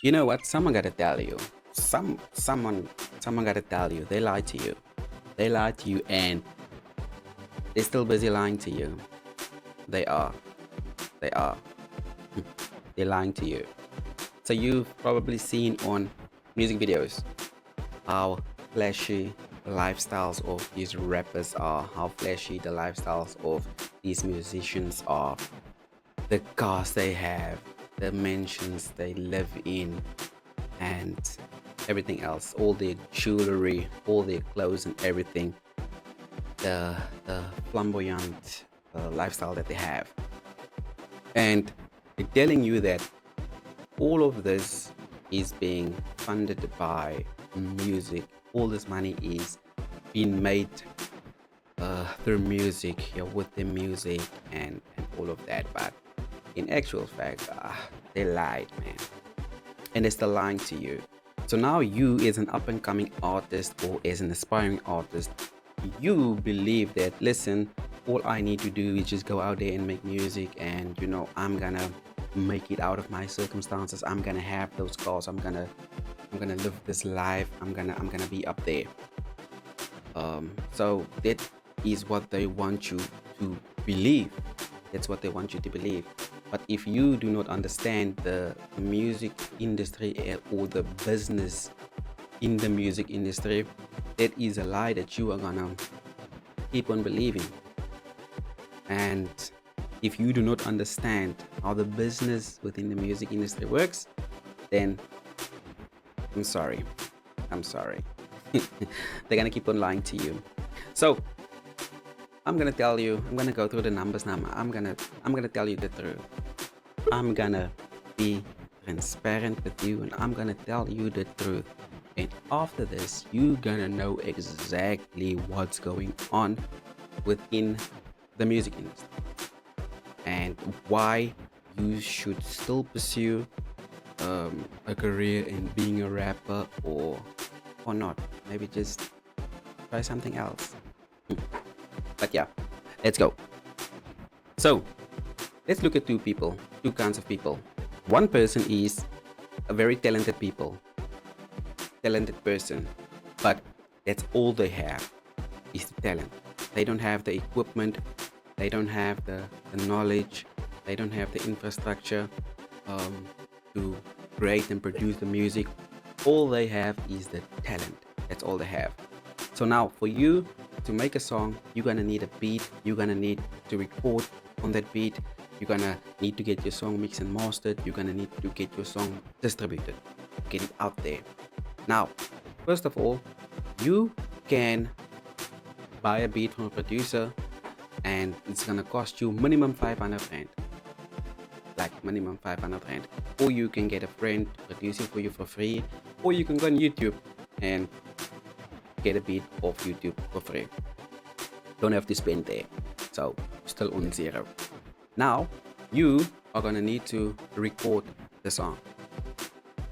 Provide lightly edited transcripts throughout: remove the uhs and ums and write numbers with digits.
You know what? Someone gotta tell you. Someone gotta tell you. They lied to you. They lied to you, and they're still busy lying to you. They are. They are. They're lying to you. So you've probably seen on music videos how flashy the lifestyles of these rappers are, how flashy the lifestyles of these musicians are, the cars they have, the mansions they live in, and everything else, all their jewelry, all their clothes and everything, the flamboyant lifestyle that they have. And they're telling you that all of this is being funded by music. All this money is being made through music, with the music and all of that. But in actual fact, they lied, man, and they're still lying to you. So now you, as an up and coming artist or as an aspiring artist, you believe that, listen, all I need to do is just go out there and make music, and I'm gonna make it out of my circumstances. I'm gonna have those calls. I'm gonna live this life. I'm gonna be up there. So that is what they want you to believe. That's what they want you to believe. But if you do not understand the music industry, or the business in the music industry, that is a lie that you are gonna keep on believing. And if you do not understand how the business within the music industry works, then I'm sorry. I'm sorry. They're gonna keep on lying to you. So I'm gonna tell you. I'm gonna go through the numbers now. I'm gonna tell you the truth. I'm gonna be transparent with you, and I'm gonna tell you the truth. And after this, you're gonna know exactly what's going on within the music industry, and why you should still pursue a career in being a rapper, or not. Maybe just try something else. But yeah, let's go. So let's look at two kinds of people. One person is a very talented person, but that's all they have is the talent. They don't have the equipment, they don't have the knowledge, they don't have the infrastructure um, to create and produce the music. All they have is the talent. That's all they have. So now, for you to make a song, you're gonna need a beat. You're gonna need to record on that beat. You're gonna need to get your song mixed and mastered. You're gonna need to get your song distributed, get it out there. Now, first of all, you can buy a beat from a producer, and it's gonna cost you minimum 500 rand, like minimum 500 rand. Or you can get a friend to produce it for you for free, or you can go on YouTube and get a beat off YouTube for free. Don't have to spend there. So still on zero. Now you are gonna need to record the song.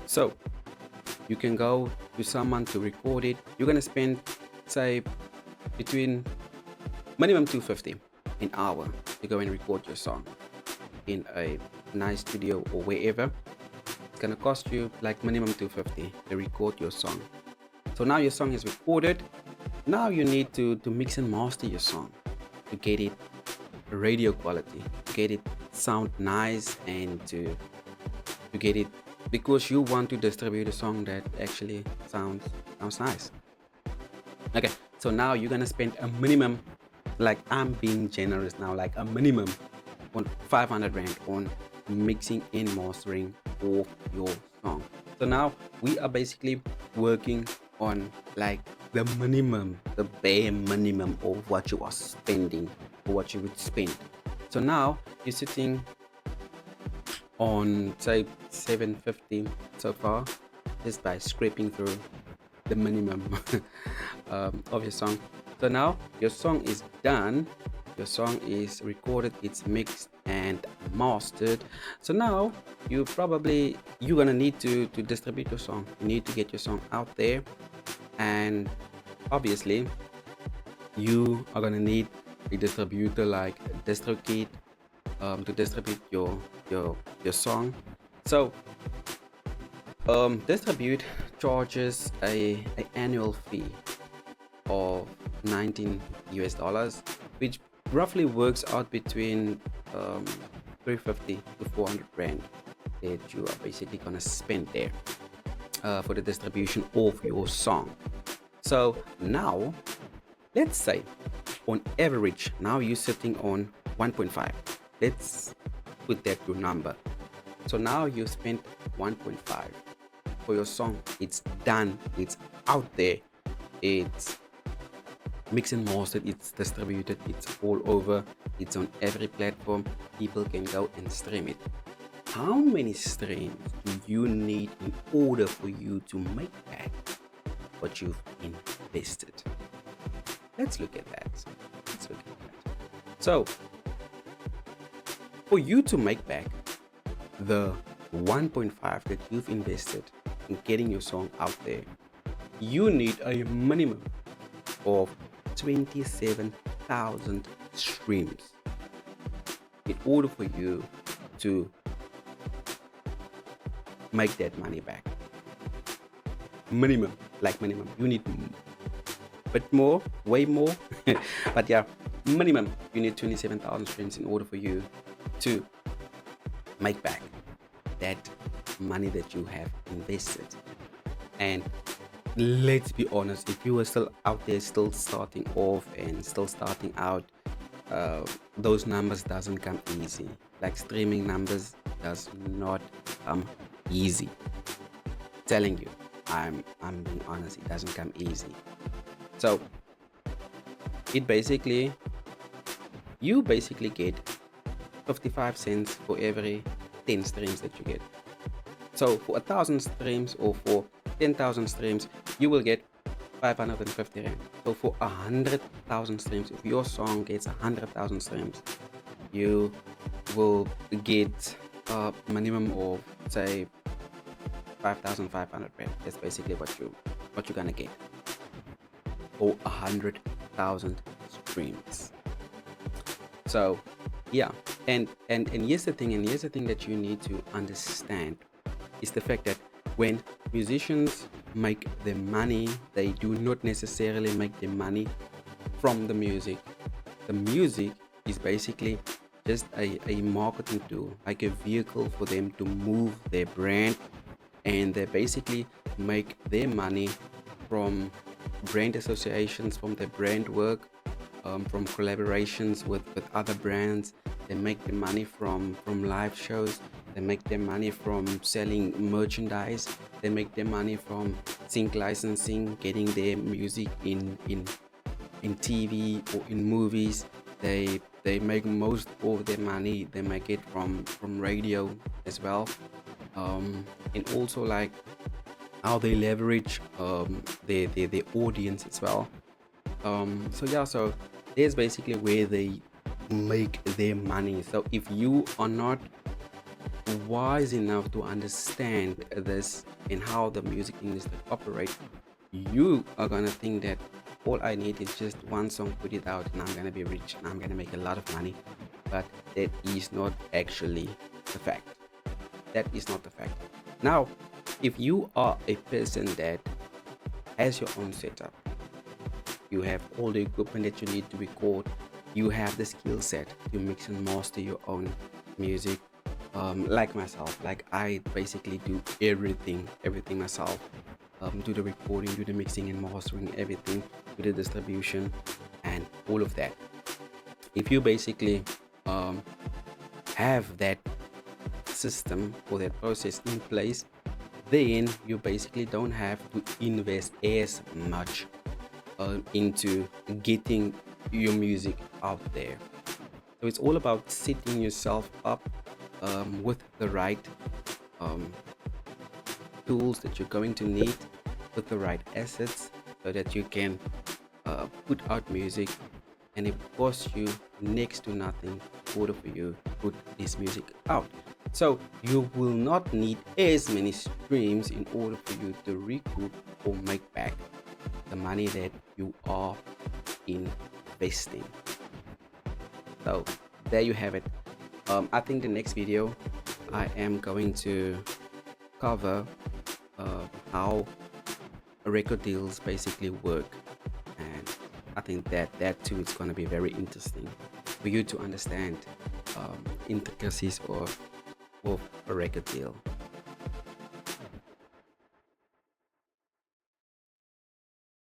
So you can go to someone to record it. You're gonna spend, say, between minimum 250 an hour to go and record your song in a nice studio or wherever. It's gonna cost you like minimum 250 to record your song. So now your song is recorded. Now you need to mix and master your song to get it radio quality, to get it sound nice, and to get it, because you want to distribute a song that actually sounds nice. Okay, so now you're gonna spend a minimum, like I'm being generous now, like a minimum on 500 rand on mixing and mastering of your song. So now we are basically working on like the minimum, the bare minimum of what you are spending, or what you would spend. So now you're sitting on, say, 750 so far, just by scraping through the minimum of your song. So now your song is done, your song is recorded, it's mixed and mastered. So now you're gonna need to distribute your song. You need to get your song out there, and obviously you are gonna need a distributor like DistroKid to distribute your song. So Distribute charges a annual fee of 19 US dollars, which roughly works out between 350 to 400 rand that you are basically gonna spend there for the distribution of your song. So now, let's say on average, now you're sitting on 1.5. Let's put that your number. So now you spent 1.5 for your song. It's done. It's out there. It's mixed and mastered. It's distributed. It's all over. It's on every platform. People can go and stream it. How many streams do you need in order for you to make back what you've invested? Let's look at that. So, for you to make back the 1.5 that you've invested in getting your song out there, you need a minimum of 27,000 streams in order for you to make that money back. Minimum. You need a bit more, way more. But yeah, minimum you need 27,000 streams in order for you to make back that money that you have invested. And let's be honest, if you are still out there, still starting off and still starting out, those numbers doesn't come easy. Like streaming numbers does not come easy. Telling you, I'm being honest, it doesn't come easy. So you basically get 55 cents for every 10 streams that you get. So for 1,000 streams or for 10,000 streams, you will get 550 rand. So for 100,000 streams, if your song gets 100,000 streams, you will get a minimum of, say, 5,500 rand. That's basically what you're gonna get for 100,000 streams. So yeah, and here's the thing that you need to understand is the fact that when musicians make their money, they do not necessarily make their money from the music. The music is basically just a marketing tool, like a vehicle for them to move their brand, and they basically make their money from brand associations, from their brand work, from collaborations with other brands. They make their money from live shows. They make their money from selling merchandise. They make their money from sync licensing, getting their music in TV or in movies. They make most of their money. They make it from radio as well, and also like how they leverage their audience as well. So there's basically where they make their money. So if you are not wise enough to understand this and how the music industry operates, you are gonna think that all I need is just one song, put it out, and I'm gonna be rich and I'm gonna make a lot of money. But that is not actually the fact. That is not the fact. Now, if you are a person that has your own setup, you have all the equipment that you need to record, you have the skill set to mix and master your own music, like myself, like I basically do everything myself, do the recording, do the mixing and mastering, everything, do the distribution and all of that. If you basically have that system or that process in place, then you basically don't have to invest as much into getting your music out there. So it's all about setting yourself up with the right tools that you're going to need, with the right assets, so that you can put out music, and it costs you next to nothing in order for you to put this music out. So you will not need as many streams in order for you to recoup or make back the money that you are investing. So there you have it. I think the next video I am going to cover how record deals basically work. And I think that too is going to be very interesting for you to understand intricacies of a record deal.